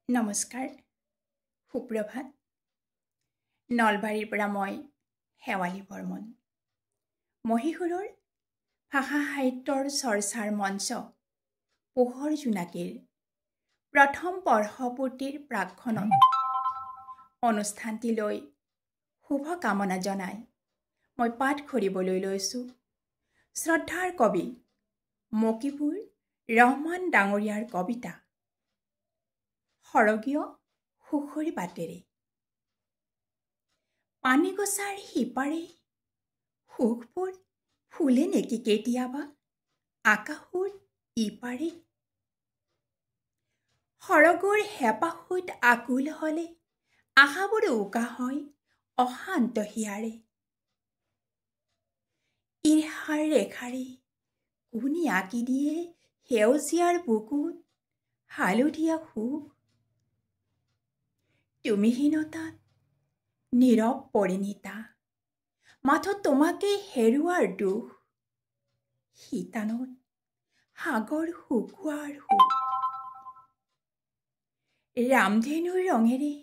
নমস্কাৰ, সুপ্ৰভাত। নলবাৰীৰ পৰা মই শেৱালী বৰ্মন। মহীশূৰৰ ভাষা সাহিত্যৰ চৰ্চাৰ মঞ্চ পোহৰ জোনাকীৰ প্ৰথম বৰ্ষপূৰ্তিৰ প্ৰাকক্ষণত অনুষ্ঠানটিলৈ শুভকামনা জনাই মই পাঠ কৰিবলৈ লৈছোঁ শ্ৰদ্ধাৰ কবি মকিবুৰ ৰহমান ডাঙৰীয়াৰ কবিতা সৰগীয় সুখৰি বাটেৰে। পানীগছাৰ সিপাৰে সুখবোৰ ফুলে নেকি কেতিয়াবা আকাশৰ ইপাৰে। সৰগৰ হেঁপাহত আকুল হলে আশাবোৰ উকা হয় অশান্ত হিয়াৰে। ঈৰ্ষাৰ ৰেখাৰে কোনে আঁকি দিয়ে সেউজীয়াৰ বুকুত হালধীয়া সুখ। তুমিহীনতাত নীৰৱ পৰিণীতা মাথো তোমাকেই হেৰুৱাৰ দুখ। শীতানত সাগৰ শুকোৱাৰ সুখ। ৰামধেনুৰ ৰঙেৰে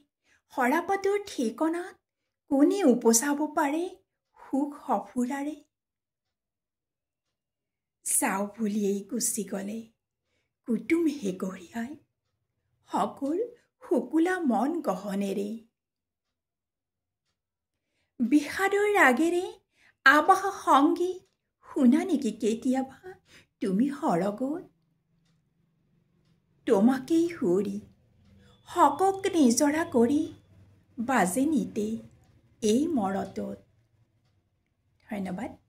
সৰাপাতৰ ঠিকনাত কোনে উপচাব পাৰে সুখ সফুৰাৰে। চাও বুলিয়েই গুচি গলে কুটুম হেগৰিয়াই সকল শুকুলা মন গহনেৰে। বিষাদৰ ৰাগেৰে আবাস সংগীত শুনা নেকি কেতিয়াবা তুমি সৰগত। তোমাকেই সুৰি শকক নিজৰা কৰি বাজে নিতে এই মৰতত। ধন্যবাদ।